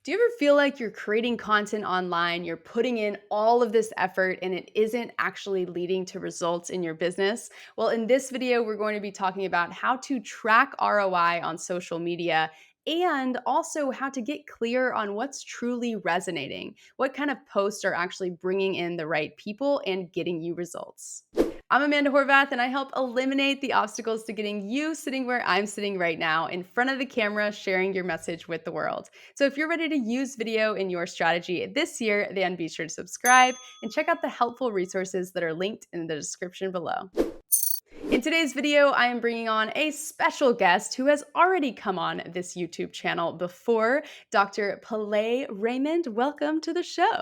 Do you ever feel like you're creating content online, you're putting in all of this effort, and it isn't actually leading to results in your business? Well, in this video, we're going to be talking about how to track ROI on social media and also how to get clear on what's truly resonating. What kind of posts are actually bringing in the right people and getting you results? I'm Amanda Horvath, and I help eliminate the obstacles to getting you sitting where I'm sitting right now in front of the camera, sharing your message with the world. So, if you're ready to use video in your strategy this year, then be sure to subscribe and check out the helpful resources that are linked in the description below. In today's video, I am bringing on a special guest who has already come on this YouTube channel before, Dr. Pele Raymond. Welcome to the show.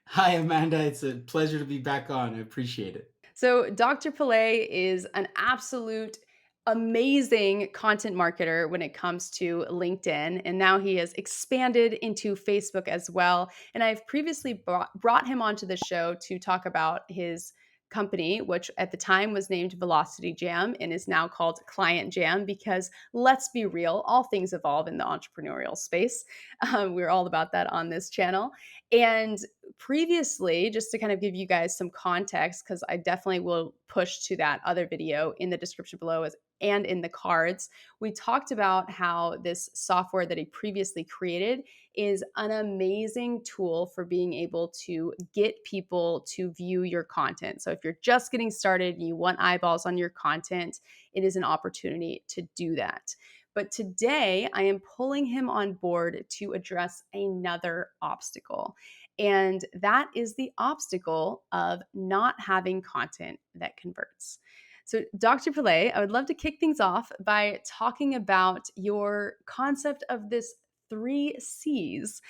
Hi, Amanda. It's a pleasure to be back on. I appreciate it. So, Dr. Pele is an absolute amazing content marketer when it comes to LinkedIn. And now he has expanded into Facebook as well. And I've previously brought him onto the show to talk about his company, which at the time was named Velocity Jam and is now called ClientJam because let's be real, all things evolve in the entrepreneurial space. We're all about that on this channel. And previously, just to kind of give you guys some context, because I definitely will push to that other video in the description below and in the cards, we talked about how this software that he previously created is an amazing tool for being able to get people to view your content. So if you're just getting started and you want eyeballs on your content, it is an opportunity to do that. But today, I am pulling him on board to address another obstacle. And that is the obstacle of not having content that converts. So, Dr. Pillay, I would love to kick things off by talking about your concept of this three C's,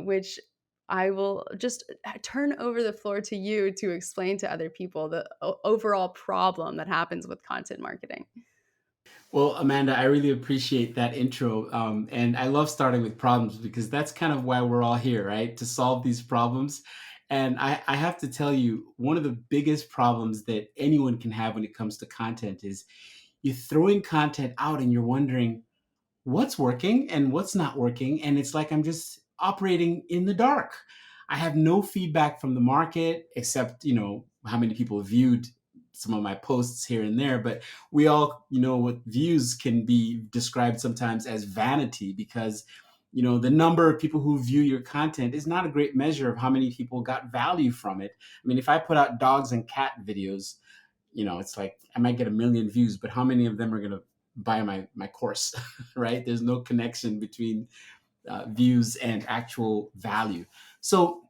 which I will just turn over the floor to you to explain to other people the overall problem that happens with content marketing. Well, Amanda, I really appreciate that intro. And I love starting with problems because that's kind of why we're all here, right? To solve these problems. And I have to tell you, one of the biggest problems that anyone can have when it comes to content is you're throwing content out and you're wondering, what's working and what's not working. And it's like I'm just operating in the dark. I have no feedback from the market except, how many people viewed some of my posts here and there. But we all, what views can be described sometimes as vanity because, the number of people who view your content is not a great measure of how many people got value from it. I mean, if I put out dogs and cat videos, it's like I might get a million views, but how many of them are going to buy my course, right? There's no connection between views and actual value. So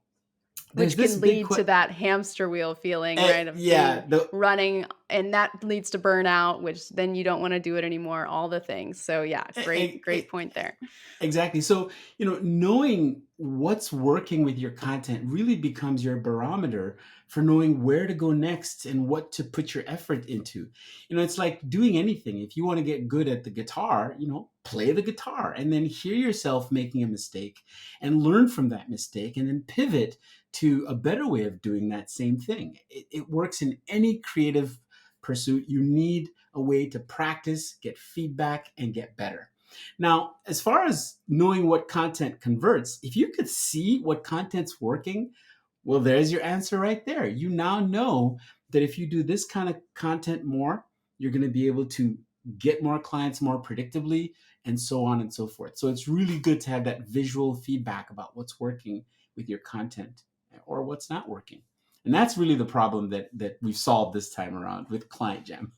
there's Which this can big lead to that hamster wheel feeling, eh, right, of yeah, being running, and that leads to burnout, which then you don't wanna do it anymore, all the things. So, yeah, eh, great point there. exactly. So, knowing what's working with your content really becomes your barometer for knowing where to go next and what to put your effort into. It's like doing anything. If you want to get good at the guitar, play the guitar and then hear yourself making a mistake and learn from that mistake and then pivot to a better way of doing that same thing. It works in any creative pursuit. You need a way to practice, get feedback, and get better. Now, as far as knowing what content converts, if you could see what content's working, well, there's your answer right there. You now know that if you do this kind of content more, you're going to be able to get more clients more predictably and so on and so forth. So it's really good to have that visual feedback about what's working with your content or what's not working. And that's really the problem that we've solved this time around with ClientJam.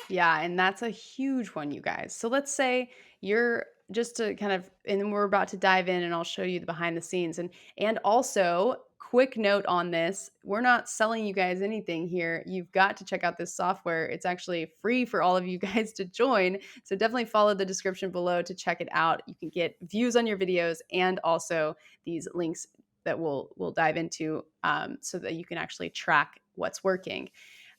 Yeah, and that's a huge one, you guys. So let's say you're just to kind of, and then we're about to dive in and I'll show you the behind the scenes. And also, quick note on this, we're not selling you guys anything here. You've got to check out this software. It's actually free for all of you guys to join. So definitely follow the description below to check it out. You can get views on your videos and also these links that we'll dive into so that you can actually track what's working.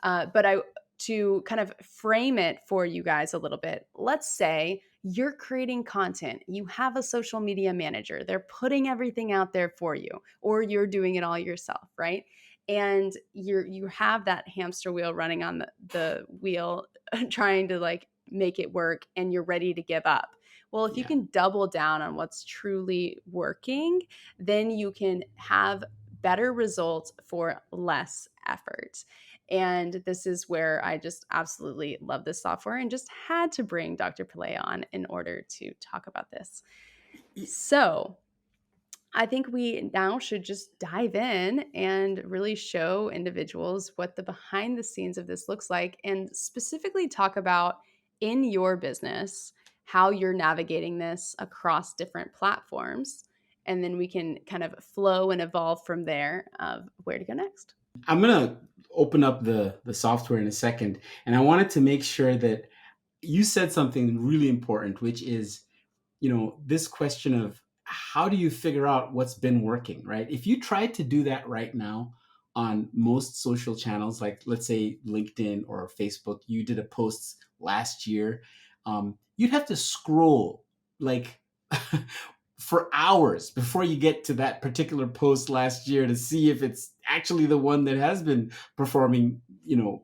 But I to kind of frame it for you guys a little bit, let's say you're creating content, you have a social media manager, they're putting everything out there for you, or you're doing it all yourself, right? And you have that hamster wheel running on the wheel trying to like make it work and you're ready to give up. Well, if you Yeah. can double down on what's truly working, then you can have better results for less effort. And this is where I just absolutely love this software and just had to bring Dr. Pillay on in order to talk about this. So, I think we now should just dive in and really show individuals what the behind the scenes of this looks like and specifically talk about in your business how you're navigating this across different platforms. And then we can kind of flow and evolve from there of where to go next. I'm gonna open up the software in a second, and I wanted to make sure that you said something really important, which is, this question of how do you figure out what's been working, right? If you tried to do that right now on most social channels, like let's say LinkedIn or Facebook, you did a post last year, you'd have to scroll like for hours before you get to that particular post last year to see if it's actually the one that has been performing,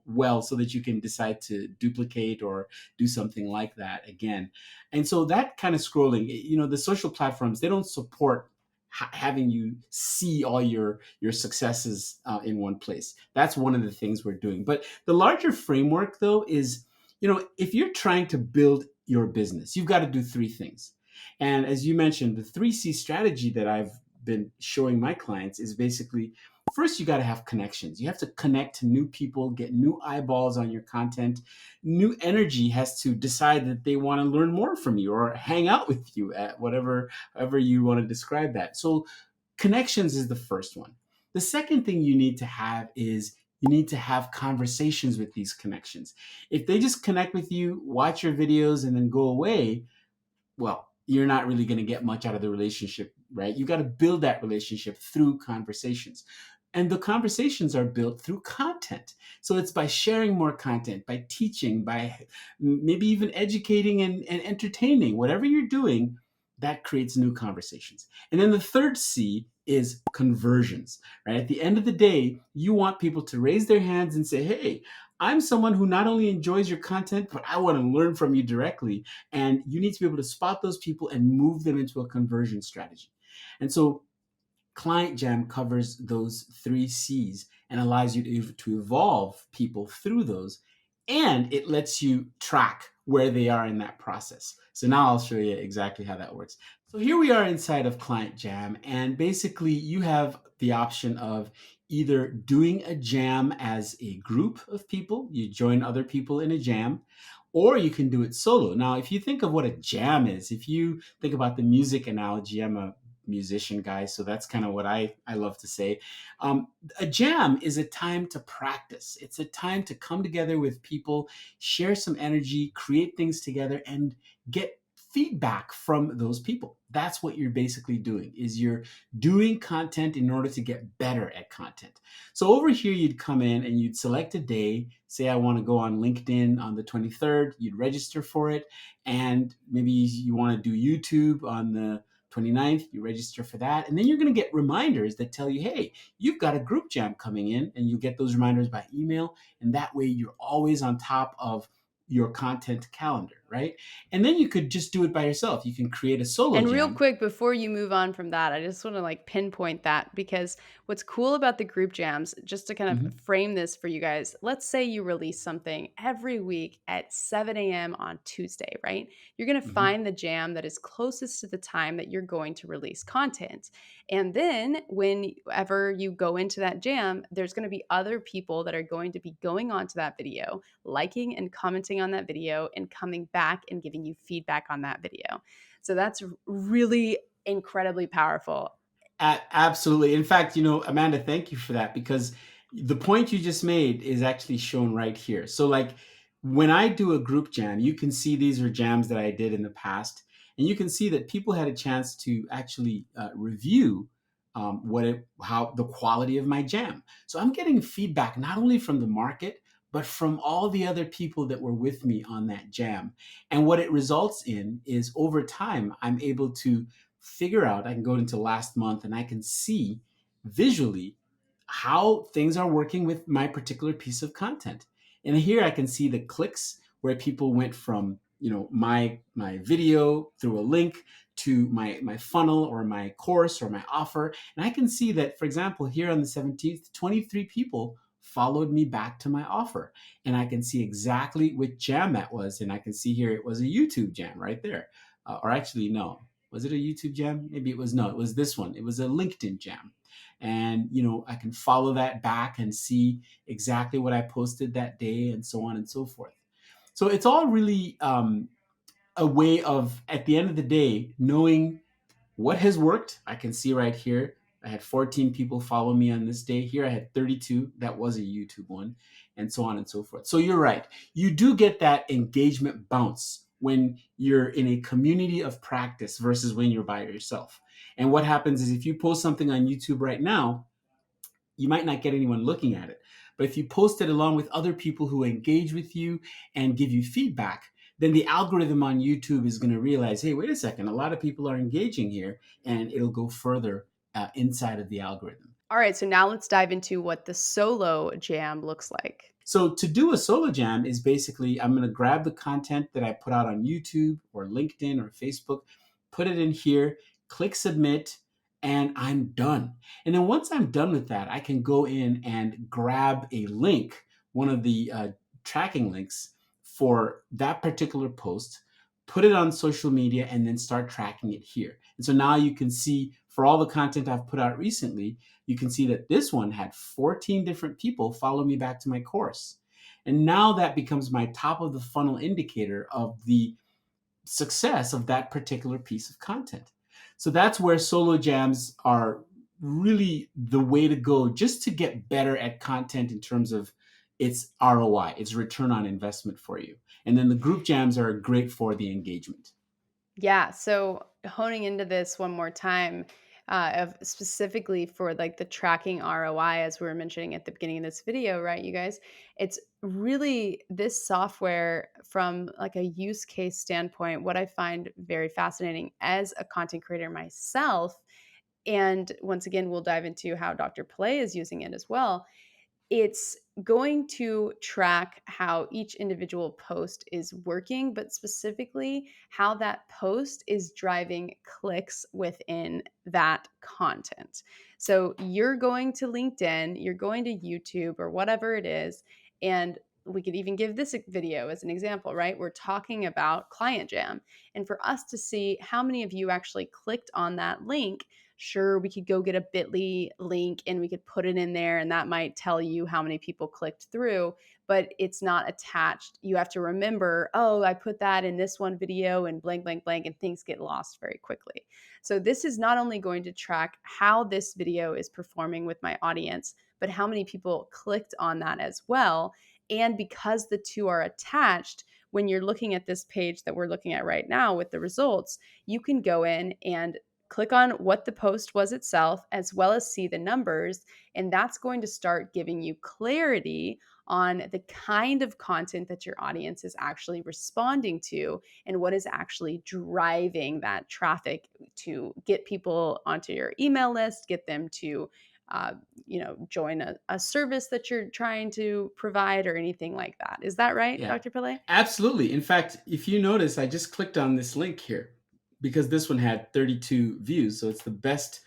well, so that you can decide to duplicate or do something like that again. And so that kind of scrolling, the social platforms, they don't support having you see all your successes in one place. That's one of the things we're doing. But the larger framework, though, is, if you're trying to build your business, you've got to do three things. And as you mentioned, the 3C strategy that I've been showing my clients is basically, first, you got to have connections. You have to connect to new people, get new eyeballs on your content. New energy has to decide that they want to learn more from you or hang out with you at whatever, however you want to describe that. So connections is the first one. The second thing you need to have is you need to have conversations with these connections. If they just connect with you, watch your videos, and then go away, well, you're not really going to get much out of the relationship, right? You got to build that relationship through conversations. And the conversations are built through content. So it's by sharing more content, by teaching, by maybe even educating and entertaining, whatever you're doing, that creates new conversations. And then the third C is conversions, right? At the end of the day, you want people to raise their hands and say, hey, I'm someone who not only enjoys your content, but I want to learn from you directly. And you need to be able to spot those people and move them into a conversion strategy. And so ClientJam covers those three C's and allows you to evolve people through those. And it lets you track where they are in that process. So now I'll show you exactly how that works. So here we are inside of ClientJam, and basically you have the option of either doing a jam as a group of people, you join other people in a jam, or you can do it solo. Now, if you think of what a jam is, if you think about the music analogy, I'm a musician guy, so that's kind of what I love to say. A jam is a time to practice. It's a time to come together with people, share some energy, create things together, and get feedback from those people. That's what you're basically doing, is you're doing content in order to get better at content. So over here, you'd come in and you'd select a day. Say I want to go on LinkedIn on the 23rd. You'd register for it. And maybe you want to do YouTube on the 29th, you register for that. And then you're going to get reminders that tell you, hey, you've got a group jam coming in, and you get those reminders by email. And that way you're always on top of your content calendar, right? And then you could just do it by yourself. You can create a solo And real jam. quick, before you move on from that, I just want to like pinpoint that because what's cool about the group jams, just to kind of Mhm, frame this for you guys, let's say you release something every week at 7 a.m. on Tuesday, right? You're going to mhm. find the jam that is closest to the time that you're going to release content. And then whenever you go into that jam, there's going to be other people that are going to be going onto that video, liking and commenting on that video, and coming back and giving you feedback on that video. So that's really incredibly powerful. Absolutely. In fact, Amanda, thank you for that, because the point you just made is actually shown right here. So, like, when I do a group jam, you can see these are jams that I did in the past, and you can see that people had a chance to actually review how the quality of my jam. So I'm getting feedback not only from the market, but from all the other people that were with me on that jam. And what it results in is, over time, I'm able to figure out, I can go into last month and I can see visually how things are working with my particular piece of content. And here I can see the clicks where people went from my video through a link to my funnel or my course or my offer, and I can see that, for example, here on the 17th, 23 people followed me back to my offer, and I can see exactly which jam that was, and I can see here it was a YouTube jam right there, or actually no, was it a YouTube jam? Maybe it was. No, it was this one. It was a LinkedIn jam, and I can follow that back and see exactly what I posted that day, and so on and so forth. So it's all really a way of, at the end of the day, knowing what has worked. I can see right here, I had 14 people follow me on this day. Here I had 32. That was a YouTube one, and so on and so forth. So you're right. You do get that engagement bounce when you're in a community of practice versus when you're by yourself. And what happens is if you post something on YouTube right now, you might not get anyone looking at it. But if you post it along with other people who engage with you and give you feedback, then the algorithm on YouTube is going to realize, hey, wait a second, a lot of people are engaging here, and it'll go further inside of the algorithm. All right, so now let's dive into what the solo jam looks like. So to do a solo jam is basically I'm going to grab the content that I put out on YouTube or LinkedIn or Facebook, put it in here, click submit, and I'm done. And then once I'm done with that, I can go in and grab a link, one of the tracking links for that particular post, put it on social media, and then start tracking it here. And so now you can see for all the content I've put out recently, you can see that this one had 14 different people follow me back to my course. And now that becomes my top of the funnel indicator of the success of that particular piece of content. So that's where solo jams are really the way to go, just to get better at content in terms of its ROI, its return on investment for you. And then the group jams are great for the engagement. Yeah, so honing into this one more time, of specifically for like the tracking ROI, as we were mentioning at the beginning of this video, right, you guys? It's really this software from like a use case standpoint, what I find very fascinating as a content creator myself. And once again, we'll dive into how Dr. Play is using it as well. It's going to track how each individual post is working, but specifically how that post is driving clicks within that content. So you're going to LinkedIn, you're going to YouTube or whatever it is, and we could even give this video as an example, right? We're talking about ClientJam. And for us to see how many of you actually clicked on that link, sure, we could go get a bit.ly link and we could put it in there, and that might tell you how many people clicked through, but it's not attached. You have to remember, oh, I put that in this one video and blank, blank, blank, and things get lost very quickly. So this is not only going to track how this video is performing with my audience, but how many people clicked on that as well. And because the two are attached, when you're looking at this page that we're looking at right now with the results, you can go in and click on what the post was itself, as well as see the numbers. And that's going to start giving you clarity on the kind of content that your audience is actually responding to and what is actually driving that traffic to get people onto your email list, get them to uh, join a service that you're trying to provide or anything like that. Is that right, Yeah, Dr. Pillay? absolutely. In fact, if you notice, I just clicked on this link here because this one had 32 views. So it's the best,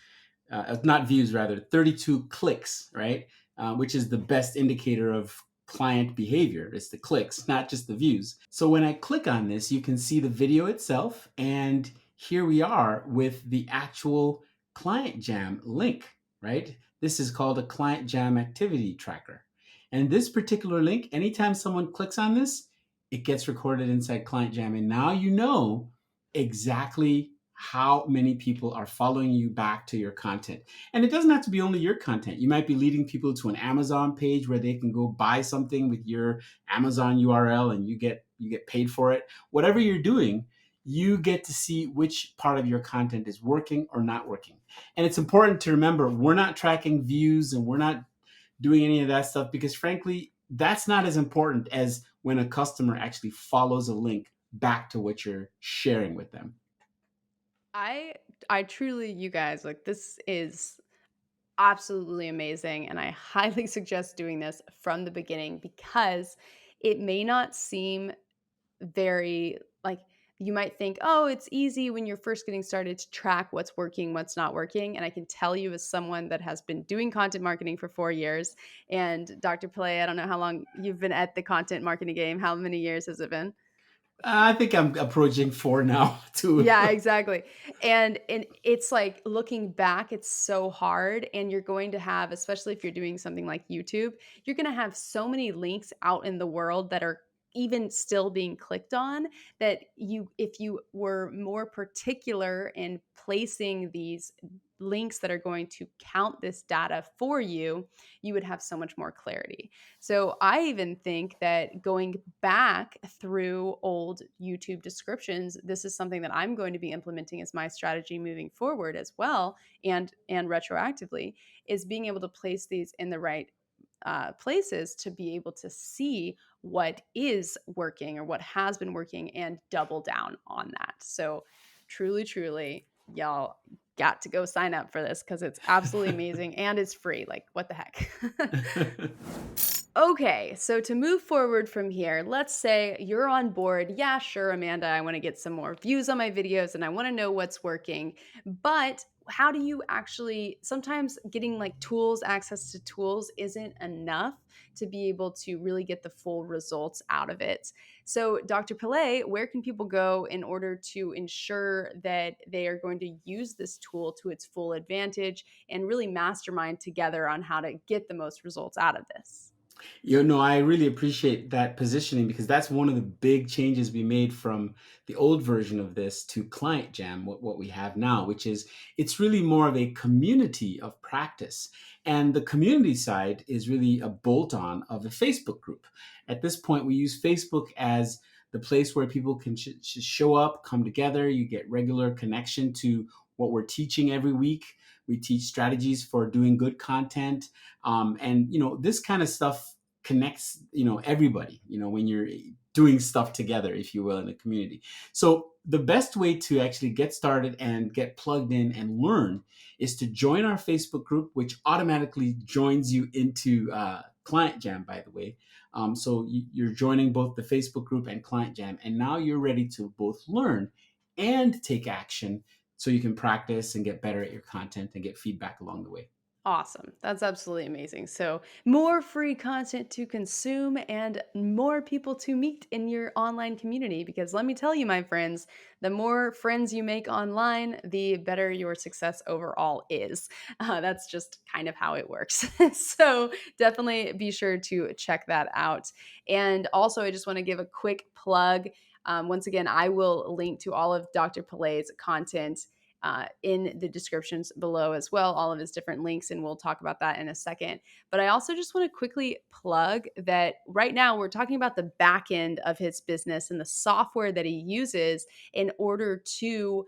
not views, rather, 32 clicks, right? Which is the best indicator of client behavior. It's the clicks, not just the views. So when I click on this, you can see the video itself. And here we are with the actual Client Jam link, right? This is called a Client Jam activity tracker. And this particular link, anytime someone clicks on this, it gets recorded inside ClientJam. And now you know exactly how many people are following you back to your content. And it doesn't have to be only your content. You might be leading people to an Amazon page where they can go buy something with your Amazon URL and you get paid for it. Whatever you're doing, you get to see which part of your content is working or not working. And it's important to remember we're not tracking views and we're not doing any of that stuff because frankly that's not as important as when a customer actually follows a link back to what you're sharing with them. I I truly, you guys, like this is absolutely amazing. And I highly suggest doing this from the beginning because it may not seem very like you might think, oh, it's easy when you're first getting started to track what's working, what's not working. And I can tell you, as someone that has been doing content marketing for 4 years, and Dr. Play, I don't know how long you've been at the content marketing game. How many years has it been? I think I'm approaching 4 now too. Yeah, exactly. And it's like looking back, it's so hard, and you're going to have, especially if you're doing something like YouTube, you're going to have so many links out in the world that are even still being clicked on, that you, if you were more particular in placing these links that are going to count this data for you, you would have so much more clarity. So I even think that going back through old YouTube descriptions, this is something that I'm going to be implementing as my strategy moving forward as well, and retroactively, is being able to place these in the right places to be able to see what is working or what has been working and double down on that. So truly, truly, y'all got to go sign up for this because it's absolutely amazing and it's free. Like, what the heck? Okay, so to move forward from here, let's say you're on board. Yeah, sure, Amanda, I want to get some more views on my videos and I want to know what's working. But how do you actually, sometimes getting like tools, access to tools isn't enough to be able to really get the full results out of it. So, Dr. Pillay, where can people go in order to ensure that they are going to use this tool to its full advantage and really mastermind together on how to get the most results out of this? I really appreciate that positioning because that's one of the big changes we made from the old version of this to ClientJam, what we have now, which is it's really more of a community of practice. And the community side is really a bolt on of a Facebook group. At this point, we use Facebook as the place where people can show up, come together, you get regular connection to what we're teaching every week. We teach strategies for doing good content, and this kind of stuff connects everybody when you're doing stuff together, if you will, in a community. So the best way to actually get started and get plugged in and learn is to join our Facebook group, which automatically joins you into Client Jam, by the way. So you're joining both the Facebook group and Client Jam, and now you're ready to both learn and take action so you can practice and get better at your content and get feedback along the way. Awesome. That's absolutely amazing. So, more free content to consume and more people to meet in your online community. Because let me tell you, my friends, the more friends you make online, the better your success overall is. That's just kind of how it works. So, definitely be sure to check that out. And also, I just want to give a quick plug. Once again, I will link to all of Dr. Pelay's content in the descriptions below as well, all of his different links, and we'll talk about that in a second. But I also just want to quickly plug that right now we're talking about the back end of his business and the software that he uses in order to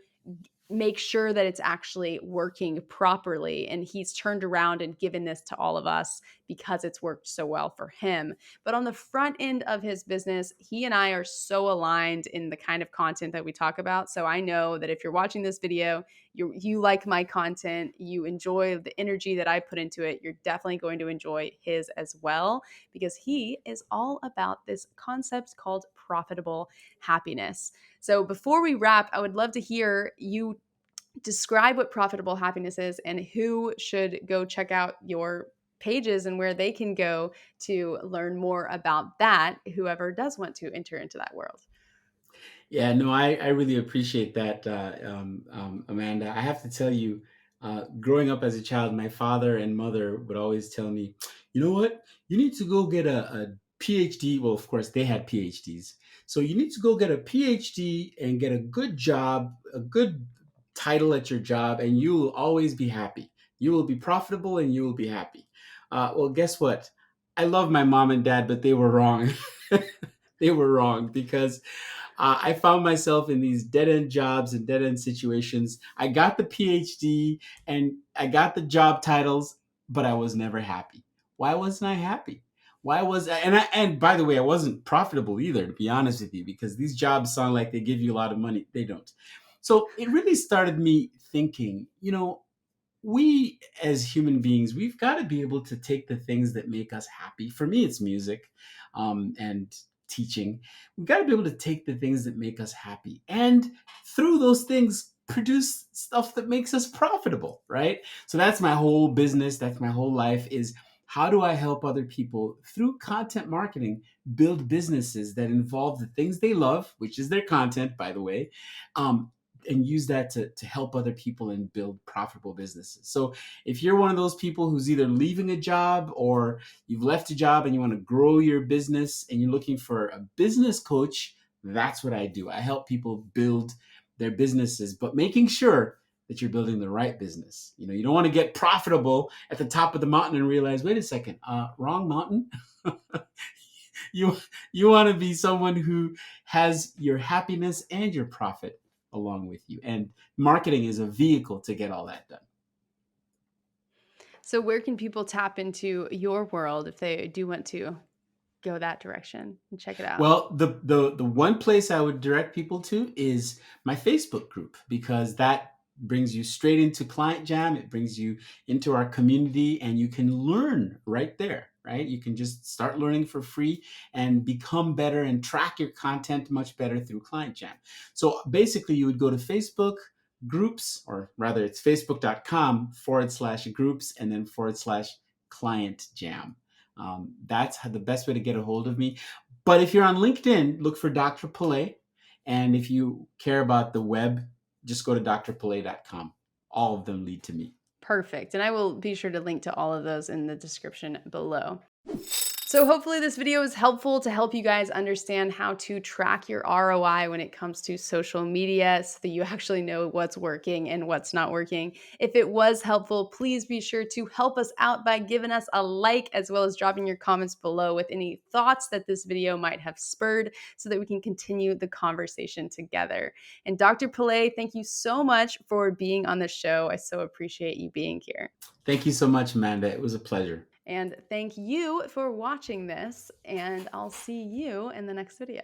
make sure that it's actually working properly. And he's turned around and given this to all of us because it's worked so well for him. But on the front end of his business, he and I are so aligned in the kind of content that we talk about. So I know that if you're watching this video, you like my content, you enjoy the energy that I put into it, you're definitely going to enjoy his as well, because he is all about this concept called profitable happiness. So before we wrap, I would love to hear you describe what profitable happiness is and who should go check out your pages and where they can go to learn more about that, whoever does want to enter into that world. Yeah, no, I really appreciate that, Amanda. I have to tell you, growing up as a child, my father and mother would always tell me, you know what, you need to go get a PhD. Well, of course, they had PhDs. So you need to go get a PhD and get a good job, a good title at your job, and you will always be happy. You will be profitable and you will be happy. Well, guess what? I love my mom and dad, but they were wrong. They were wrong because I found myself in these dead end jobs and dead end situations. I got the PhD and I got the job titles, but I was never happy. Why wasn't I happy? Why was and by the way, I wasn't profitable either, to be honest with you, because these jobs sound like they give you a lot of money. They don't. So it really started me thinking, we as human beings, we've got to be able to take the things that make us happy. For me, it's music, and teaching, we got to be able to take the things that make us happy and through those things produce stuff that makes us profitable, right? So that's my whole business, that's my whole life, is how do I help other people through content marketing build businesses that involve the things they love, which is their content, by the way, um, and use that to help other people and build profitable businesses. So if you're one of those people who's either leaving a job or you've left a job and you want to grow your business and you're looking for a business coach, that's what I do. I help people build their businesses, but making sure that you're building the right business. You don't want to get profitable at the top of the mountain and realize, wait a second, wrong mountain. you you want to be someone who has your happiness and your profit along with you. And marketing is a vehicle to get all that done. So where can people tap into your world if they do want to go that direction and check it out? Well, the one place I would direct people to is my Facebook group, because that brings you straight into Client Jam. It brings you into our community and you can learn right there, right? You can just start learning for free and become better and track your content much better through Client Jam. So basically you would go to Facebook groups, or rather it's facebook.com/groups and then /client jam. That's the best way to get a hold of me. But if you're on LinkedIn, look for Dr. Pele. And if you care about the web, just go to drpele.com. All of them lead to me. Perfect. And I will be sure to link to all of those in the description below. So hopefully this video is helpful to help you guys understand how to track your ROI when it comes to social media so that you actually know what's working and what's not working. If it was helpful, please be sure to help us out by giving us a like, as well as dropping your comments below with any thoughts that this video might have spurred so that we can continue the conversation together. And Dr. Pele, thank you so much for being on the show. I so appreciate you being here. Thank you so much, Amanda. It was a pleasure. And thank you for watching this, and I'll see you in the next video.